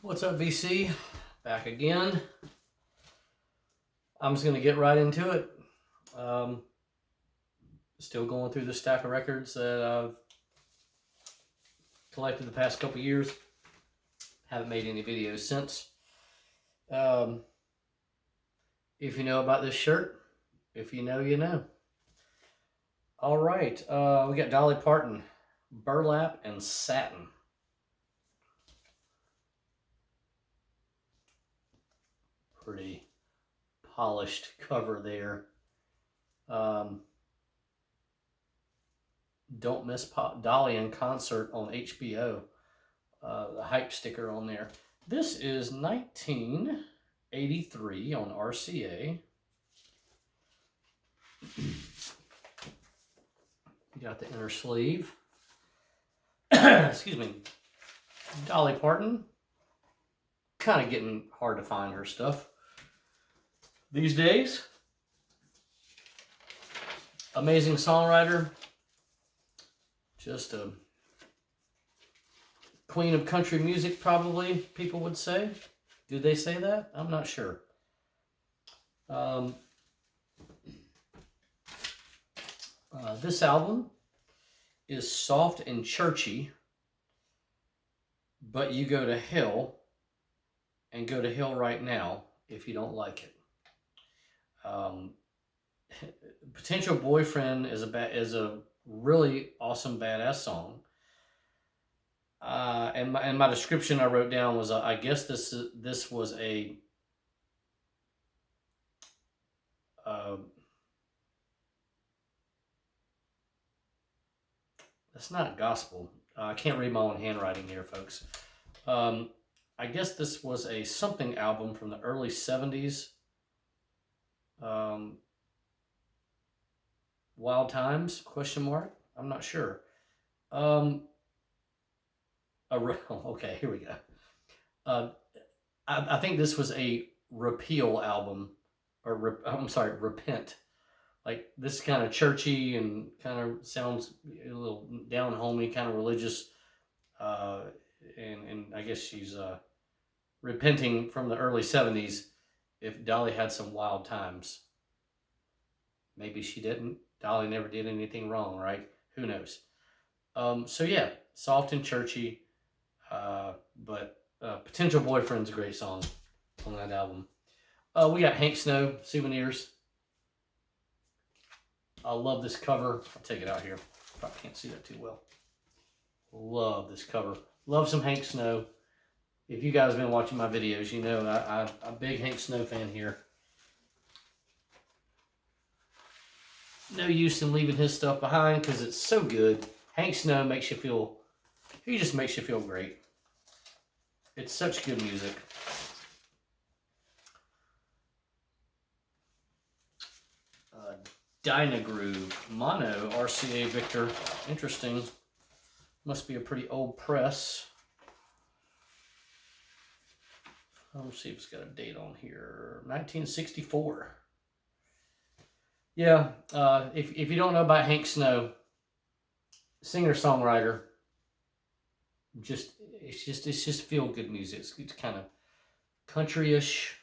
What's up, VC? Back again. I'm just going to get right into it. Um, Still going through the stack of records that I've collected the past couple years. Haven't made any videos since. Um, if you know about this shirt, if you know, you know. All right, we got Dolly Parton, Burlap and Satin. Pretty polished cover there. Don't miss Dolly in concert on HBO. The hype sticker on there. This is 1983 on RCA. You got the inner sleeve. Excuse me. Dolly Parton. Kind of getting hard to find her stuff these days. Amazing songwriter. Just a queen of country music, probably, people would say. Do they say that? I'm not sure. This album is soft and churchy, but you go to hell and go to hell right now if you don't like it. Potential Boyfriend is a really awesome badass song. And my description I wrote down was I guess this was a that's not gospel. I can't read my own handwriting here, folks. I guess this was a something album from the early 70s. Wild Times, question mark? I'm not sure. Okay, here we go. I think this was a repeal album, or I'm sorry, repent. Like, this kind of churchy and kind of sounds a little down homey, kind of religious. And I guess she's repenting from the early 70s if Dolly had some wild times. Maybe she didn't. Dolly never did anything wrong, right? Who knows? So yeah, soft and churchy, but Potential Boyfriend's a great song on that album. We got Hank Snow, Souvenirs. I love this cover. I'll take it out here. Probably can't see that too well. Love this cover. Love some Hank Snow. If you guys have been watching my videos, you know I'm a big Hank Snow fan here. No use in leaving his stuff behind because it's so good. Hank Snow makes you feel, he just makes you feel great. It's such good music. Dynagroove, mono, RCA Victor. Interesting. Must be a pretty old press. Let's see if it's got a date on here. 1964. Yeah, if you don't know about Hank Snow, singer-songwriter, it's just feel good music. It's kind of country-ish,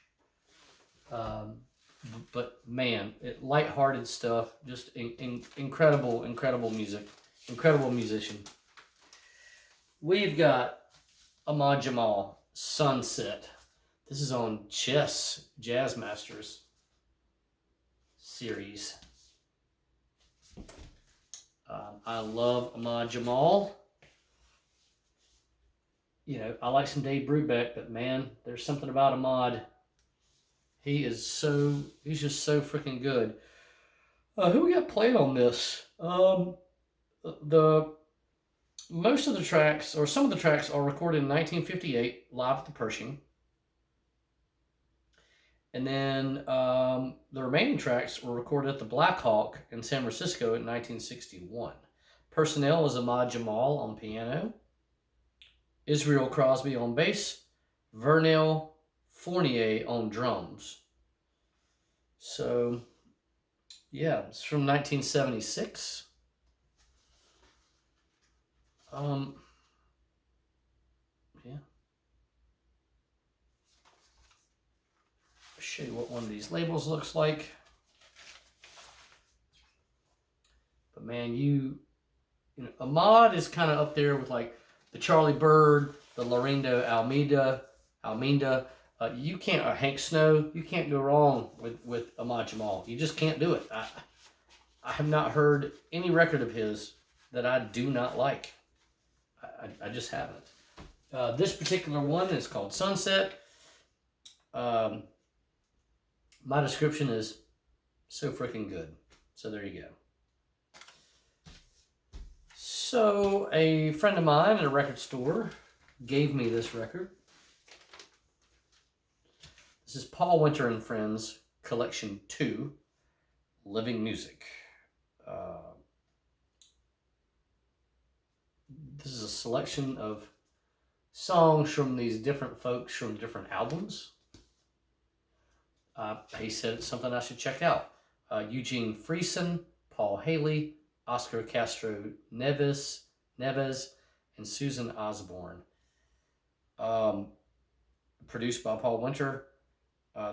but man, lighthearted stuff. Just incredible music, incredible musician. We've got Ahmad Jamal, Sunset. This is on Chess Jazz Masters series. I love Ahmad Jamal. You know, I like some Dave Brubeck, but man, there's something about Ahmad. He's just so freaking good. Who we got playing on this? Most of the tracks, or some of the tracks, are recorded in 1958 live at the Pershing. And then the remaining tracks were recorded at the Black Hawk in San Francisco in 1961. Personnel is Ahmad Jamal on piano, Israel Crosby on bass, Vernel Fournier on drums. So, yeah, it's from 1976. Yeah. show you what one of these labels looks like. But man, you know, Ahmad is kind of up there with like the Charlie Bird, the Lorindo Almeida. You can't, Hank Snow, you can't go wrong with Ahmad Jamal. You just can't do it. I have not heard any record of his that I do not like. I just haven't. This particular one is called Sunset. My description is so freaking good. So there you go. So a friend of mine at a record store gave me this record. This is Paul Winter and Friends Collection 2, Living Music. This is a selection of songs from these different folks from different albums. He said it's something I should check out. Eugene Friesen, Paul Haley, Oscar Castro Neves, and Susan Osborne. Produced by Paul Winter.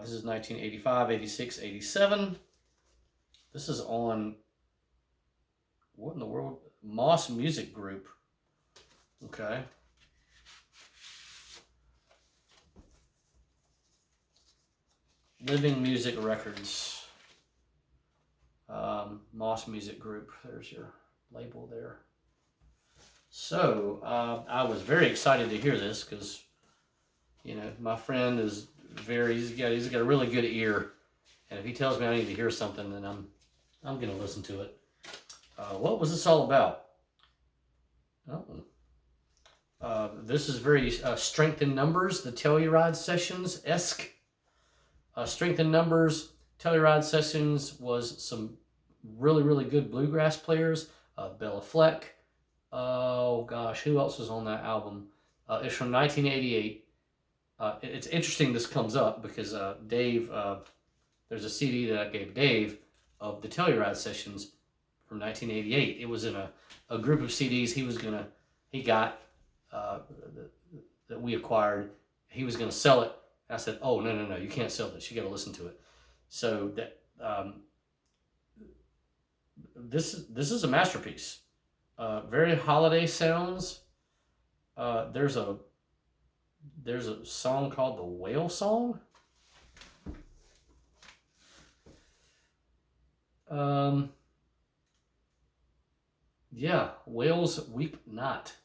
This is 1985, 86, 87. This is on, what in the world? Moss Music Group. Okay. Living Music Records. Moss Music Group. There's your label there. So I was very excited to hear this because, you know, my friend is he's got a really good ear, and if he tells me I need to hear something, then I'm gonna listen to it. What was this all about? This is very Strength in Numbers, the Telluride Sessions-esque. Strength in Numbers, Telluride Sessions was some really, really good bluegrass players. Bella Fleck. Oh gosh, who else was on that album? It's from 1988. It's interesting this comes up because Dave, there's a CD that I gave Dave of the Telluride Sessions from 1988. It was in a group of CDs he got that we acquired. He was gonna sell it. I said, "Oh no, you can't sell this. You got to listen to it." So that this is a masterpiece. Very holiday sounds. There's a song called the Whale Song. Yeah, Whales Weep Not.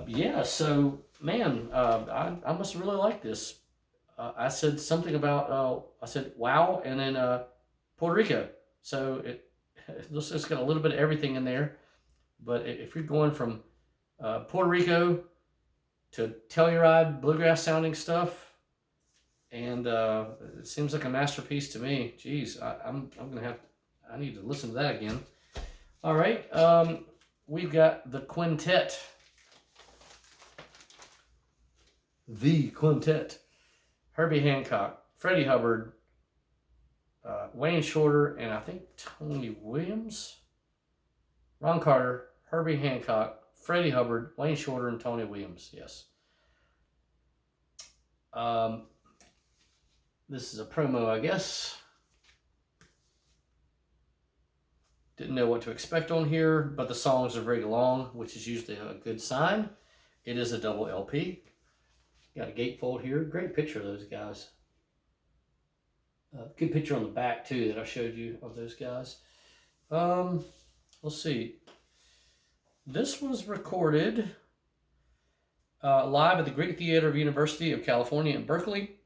Yeah, so man, I must really like this. I said something about I said wow, and then Puerto Rico. So it's got a little bit of everything in there. But if you're going from Puerto Rico to Telluride bluegrass sounding stuff, and it seems like a masterpiece to me. Geez, I need to listen to that again. All right, we've got the quintet. The Quintet. Herbie Hancock, Freddie Hubbard, Wayne Shorter, and I think Tony Williams. Ron Carter, Herbie Hancock, Freddie Hubbard, Wayne Shorter, and Tony Williams. Yes. This is a promo, I guess. Didn't know what to expect on here, but the songs are very long, which is usually a good sign. It is a double LP. Got a gatefold here. Great picture of those guys. Good picture on the back too that I showed you of those guys. Let's see. This was recorded live at the Greek Theater of University of California in Berkeley,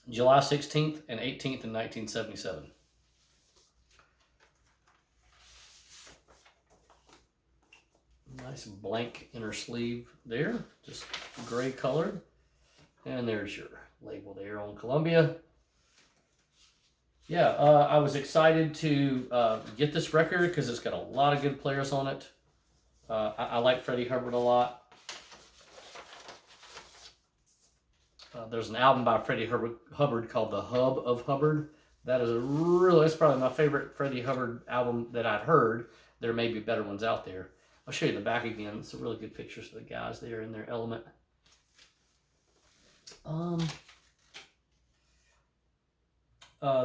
July 16th and 18th in 1977. Nice blank inner sleeve there, just gray colored. And there's your label there on Columbia. Yeah, I was excited to get this record because it's got a lot of good players on it. I like Freddie Hubbard a lot. There's an album by Freddie Hubbard called The Hub of Hubbard. That's probably my favorite Freddie Hubbard album that I've heard. There may be better ones out there. I'll show you the back again. It's a really good pictures of the guys there in their element.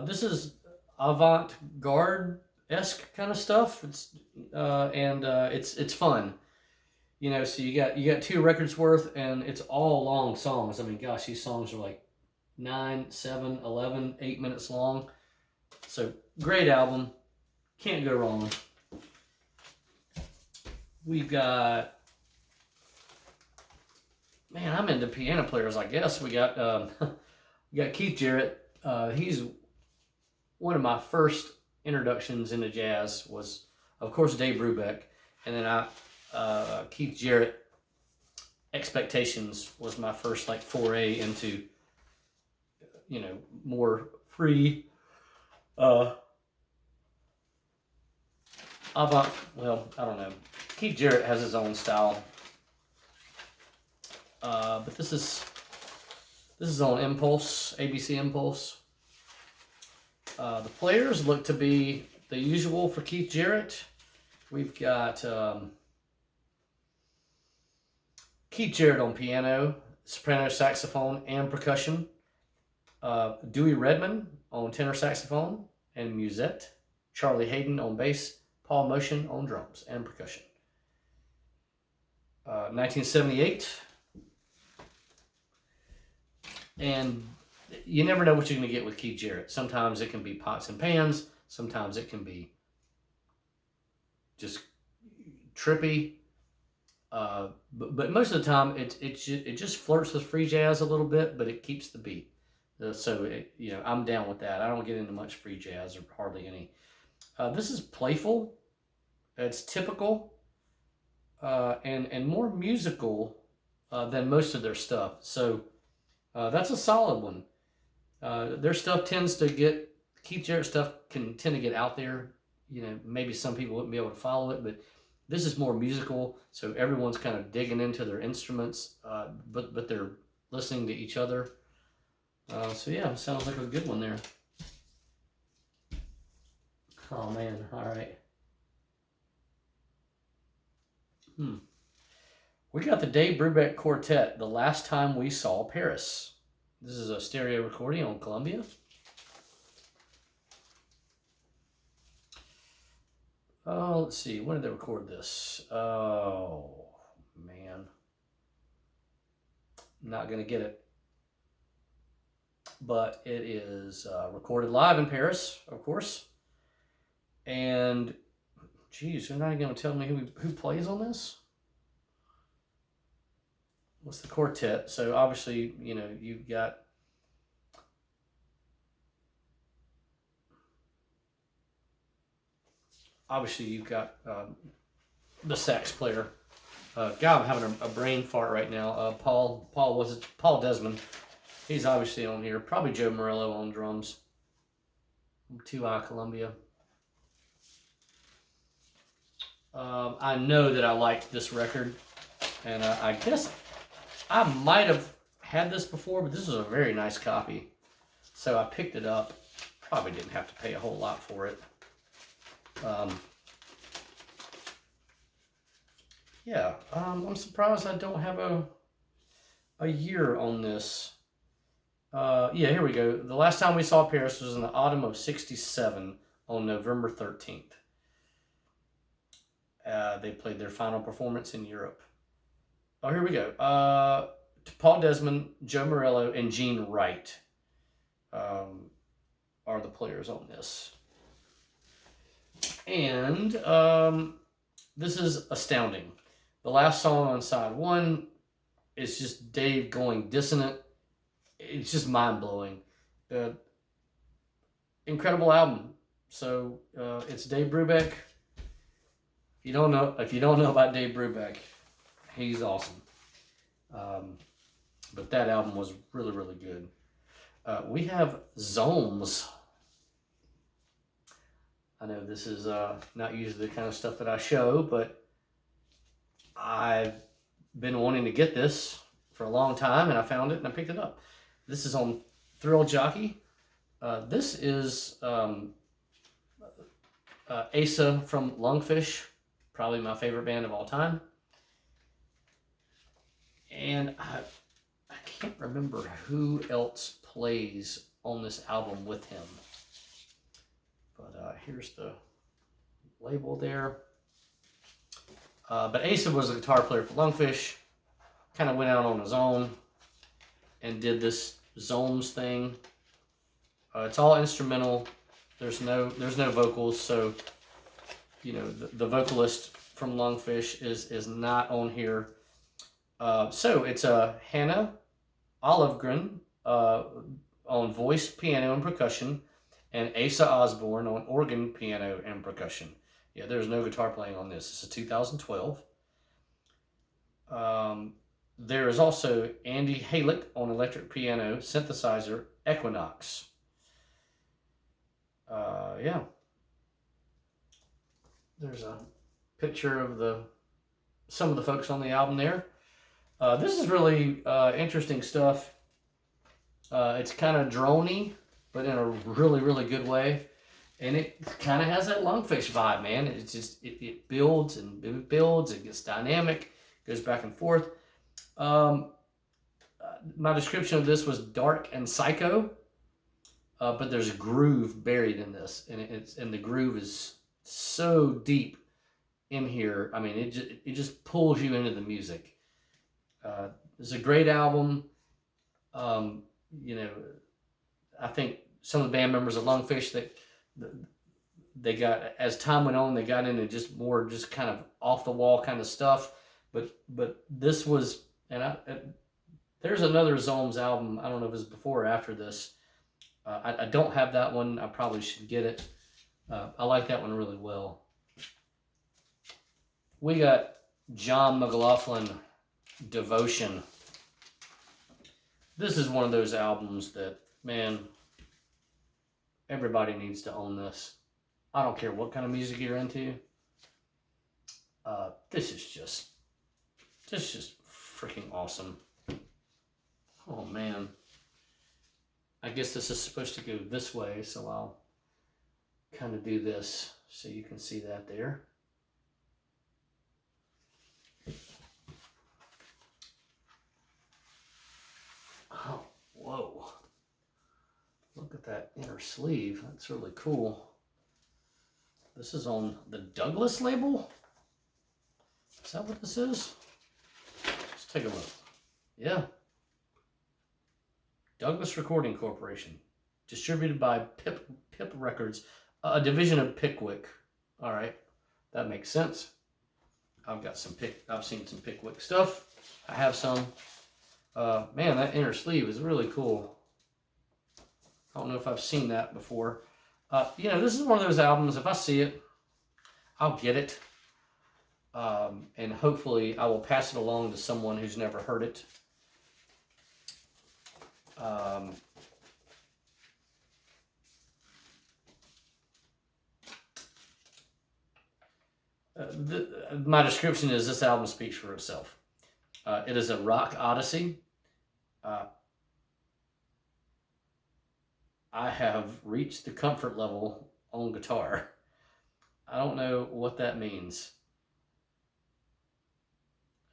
This is avant-garde-esque kind of stuff. It's fun. So you got two records worth, and it's all long songs. I mean, gosh, these songs are like 9, 7, 11, 8 minutes long. So great album, can't go wrong. We've got, man, I'm into piano players. I guess we got we got Keith Jarrett. He's one of my first introductions into jazz was, of course, Dave Brubeck, and then Keith Jarrett. Expectations was my first like foray into more free avant. Well, I don't know. Keith Jarrett has his own style, but this is on Impulse, ABC Impulse. The players look to be the usual for Keith Jarrett. We've got Keith Jarrett on piano, soprano saxophone, and percussion. Dewey Redman on tenor saxophone and musette. Charlie Hayden on bass. Paul Motion on drums and percussion. 1978. And you never know what you're going to get with Keith Jarrett. Sometimes it can be pots and pans. Sometimes it can be just trippy. But most of the time, it just flirts with free jazz a little bit, but it keeps the beat. I'm down with that. I don't get into much free jazz or hardly any. This is playful. It's typical, and more musical than most of their stuff. So that's a solid one. Their stuff Keith Jarrett stuff can tend to get out there. Maybe some people wouldn't be able to follow it, but this is more musical. So everyone's kind of digging into their instruments, but they're listening to each other. Sounds like a good one there. Oh man, all right. We got the Dave Brubeck Quartet, The Last Time We Saw Paris. This is a stereo recording on Columbia. Let's see, when did they record this? Oh man, not gonna get it. But it is recorded live in Paris, of course. And, geez, they're not even going to tell me who plays on this? What's the quartet? So, obviously, you've got... the sax player. God, I'm having a brain fart right now. Paul Desmond. He's obviously on here. Probably Joe Morello on drums. 2i Columbia. I know that I liked this record, and I guess I might have had this before, but this was a very nice copy. So I picked it up. Probably didn't have to pay a whole lot for it. I'm surprised I don't have a year on this. Here we go. The last time we saw Paris was in the autumn of '67 on November 13th. They played their final performance in Europe. Oh, here we go. Paul Desmond, Joe Morello, and Gene Wright are the players on this. And this is astounding. The last song on side one is just Dave going dissonant. It's just mind-blowing. Incredible album. So it's Dave Brubeck. If you don't know about Dave Brubeck, he's awesome. But that album was really, really good. We have Zomes. I know this is not usually the kind of stuff that I show, but I've been wanting to get this for a long time, and I found it and I picked it up. This is on Thrill Jockey. This is Asa from Lungfish, probably my favorite band of all time. And I can't remember who else plays on this album with him. But here's the label there. But Asa was a guitar player for Lungfish. Kind of went out on his own and did this Zomes thing. It's all instrumental. There's no vocals, so you know the vocalist from Lungfish is not on here. So it's Hannah Olivegren on voice, piano, and percussion, and Asa Osborne on organ, piano, and percussion. Yeah, there's no guitar playing on this. It's a 2012. There is also Andy Halick on electric piano, synthesizer, Equinox. Yeah. There's a picture of some of the folks on the album there. This is really interesting stuff. It's kind of droney, but in a really, really good way. And it kind of has that Lungfish vibe, man. It's just, it builds and it builds. It gets dynamic, goes back and forth. My description of this was dark and psycho, but there's a groove buried in this, and the groove is so deep in here. I mean, it just pulls you into the music. It's a great album. You know, I think some of the band members of Lungfish, they got, as time went on, they got into just more just kind of off the wall kind of stuff. But this was, and there's another Zomes album. I don't know if it's before or after this. I don't have that one. I probably should get it. I like that one really well. We got John McLaughlin, Devotion. This is one of those albums that, man, everybody needs to own this. I don't care what kind of music you're into. This is just freaking awesome. Oh man. I guess this is supposed to go this way, so I'll kind of do this so you can see that there. Oh, whoa. Look at that inner sleeve. That's really cool. This is on the Douglas label? Is that what this is? Let's take a look. Yeah. Douglas Recording Corporation. Distributed by Pip Records, a division of Pickwick. All right. That makes sense. I've seen some Pickwick stuff. I have some. Man, that inner sleeve is really cool. I don't know if I've seen that before. You know, this is one of those albums, if I see it, I'll get it. And hopefully I will pass it along to someone who's never heard it. My description is this album speaks for itself. It is a rock odyssey. I have reached the comfort level on guitar. I don't know what that means.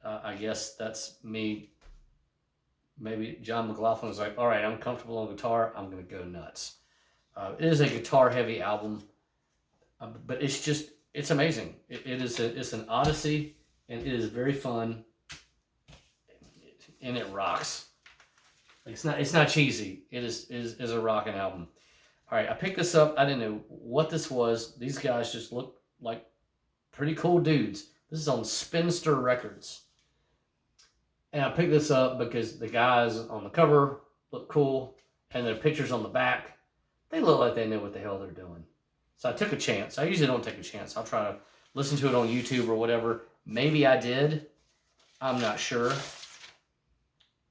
I guess that's me. Maybe John McLaughlin was like, all right, I'm comfortable on guitar. I'm going to go nuts. It is a guitar-heavy album, but it's amazing. It's an odyssey, and it is very fun, and it rocks. It's not cheesy. It is a rocking album. All right, I picked this up. I didn't know what this was. These guys just look like pretty cool dudes. This is on Spinster Records. And I picked this up because the guys on the cover look cool, and their pictures on the back, they look like they know what the hell they're doing. So I took a chance. I usually don't take a chance. I'll try to listen to it on YouTube or whatever. Maybe I did. I'm not sure.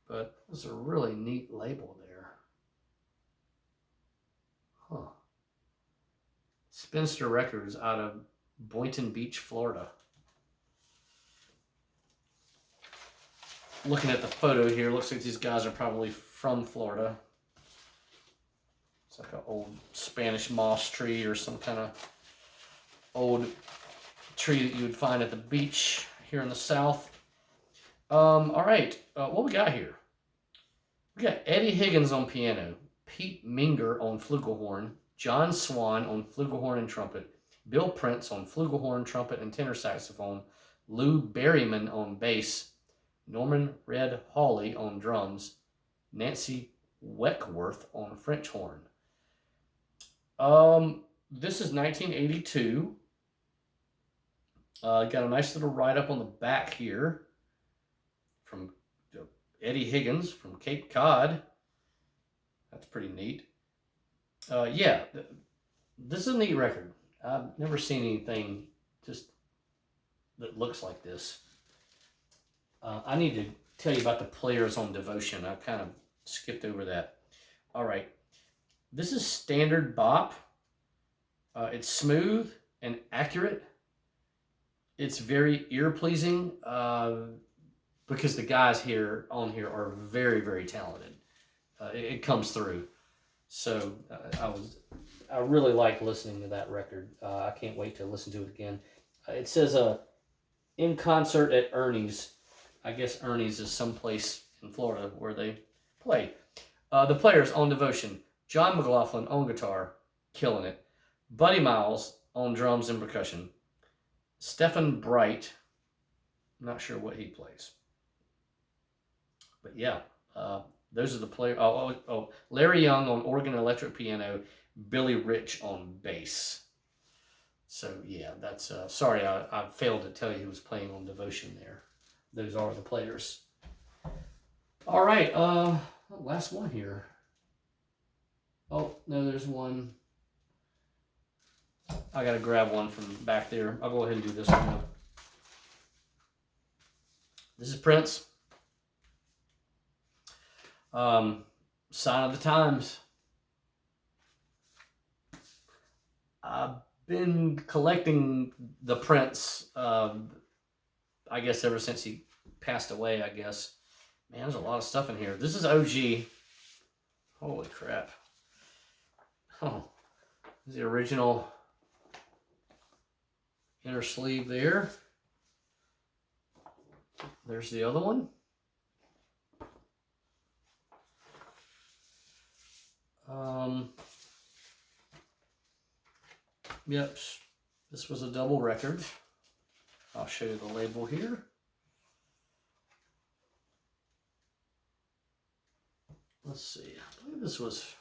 But it's a really neat label there. Huh. Spinster Records out of Boynton Beach, Florida. Looking at the photo here, looks like these guys are probably from Florida. It's like an old Spanish moss tree or some kind of old tree that you would find at the beach here in the South. All right, what we got here? We got Eddie Higgins on piano, Pete Minger on flugelhorn, John Swan on flugelhorn and trumpet, Bill Prince on flugelhorn, trumpet, and tenor saxophone, Lou Berryman on bass, Norman Red Hawley on drums, Nancy Weckworth on French horn. This is 1982. Got a nice little write-up on the back here from Eddie Higgins from Cape Cod. That's pretty neat. Yeah, this is a neat record. I've never seen anything just that looks like this. I need to tell you about the players on Devotion. I kind of skipped over that. All right. This is standard bop. It's smooth and accurate. It's very ear-pleasing because the guys here are very, very talented. It comes through. So I really like listening to that record. I can't wait to listen to it again. It says in concert at Ernie's. I guess Ernie's is someplace in Florida where they play. The players on Devotion: John McLaughlin on guitar, killing it. Buddy Miles on drums and percussion. Stephen Bright, not sure what he plays. But yeah, those are the players. Larry Young on organ and electric piano. Billy Rich on bass. So yeah, that's sorry I failed to tell you who was playing on Devotion there. Those are the players. All right, last one here. Oh no, there's one. I gotta grab one from back there. I'll go ahead and do this one. This is Prince. Sign of the Times. I've been collecting the Prince, I guess ever since he passed away, I guess. Man, there's a lot of stuff in here. This is OG. Holy crap. Oh, this is the original inner sleeve there. There's the other one. Yep, this was a double record. I'll show you the label here. Let's see. I believe this was,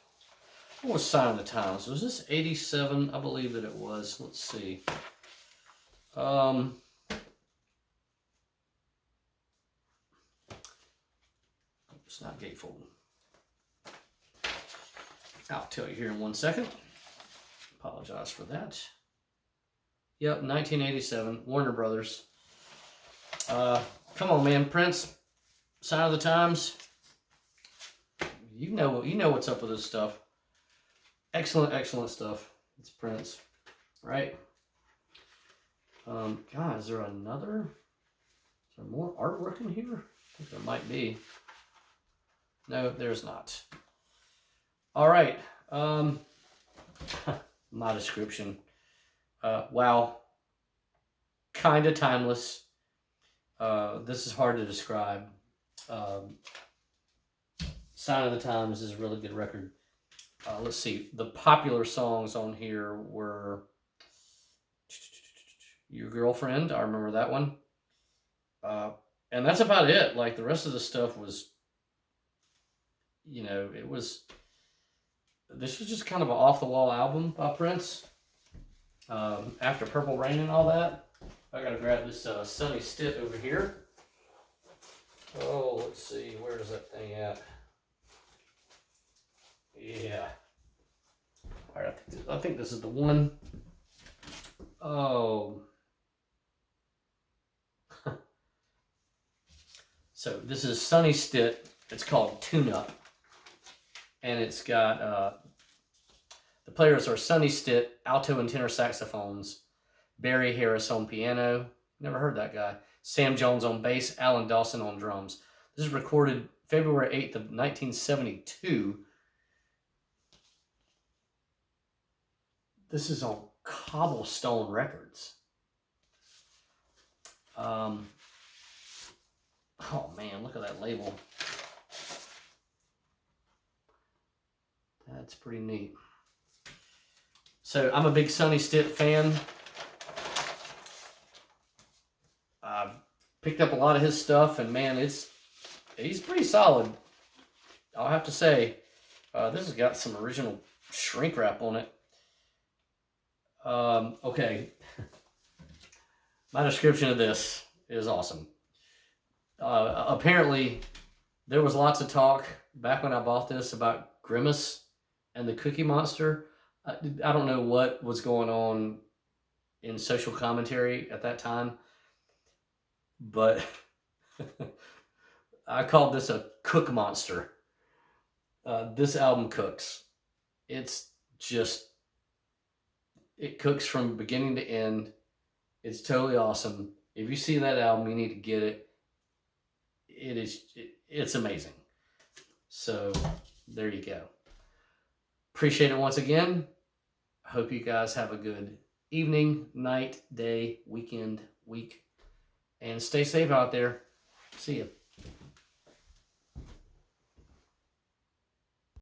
what was Sign of the Times? Was this 87? I believe that it was. Let's see. It's not gatefold. I'll tell you here in 1 second. Apologize for that. Yep, 1987, Warner Brothers. Come on, man, Prince. Sign of the Times. You know what's up with this stuff. Excellent, excellent stuff. It's Prince, right? God, is there another? Is there more artwork in here? I think there might be. No, there's not. All right. My description. Wow. Kind of timeless. This is hard to describe. Sign of the Times is a really good record. Let's see. The popular songs on here were Your Girlfriend. I remember that one. And that's about it. Like the rest of the stuff was, this was just kind of an off-the-wall album by Prince. After Purple Rain and all that. I gotta grab this Sonny Stitt over here. Oh, let's see. Where is that thing at? Yeah. All right, I think this is the one. Oh. So this is Sonny Stitt. It's called Tune Up. And it's got, the players are Sonny Stitt, alto and tenor saxophones, Barry Harris on piano, never heard that guy, Sam Jones on bass, Alan Dawson on drums. This is recorded February 8th of 1972. This is on Cobblestone Records. Oh man, look at that label. That's pretty neat. So I'm a big Sonny Stitt fan. I've picked up a lot of his stuff, and man, he's pretty solid. I'll have to say, this has got some original shrink wrap on it. Okay, my description of this is awesome. Apparently, there was lots of talk back when I bought this about Grimace and the Cookie Monster. I don't know what was going on in social commentary at that time, but I called this a cook monster. This album cooks. It's just, it cooks from beginning to end. It's totally awesome. If you see that album, you need to get it. It's amazing. So there you go. Appreciate it once again. Hope you guys have a good evening, night, day, weekend, week, and stay safe out there. See you.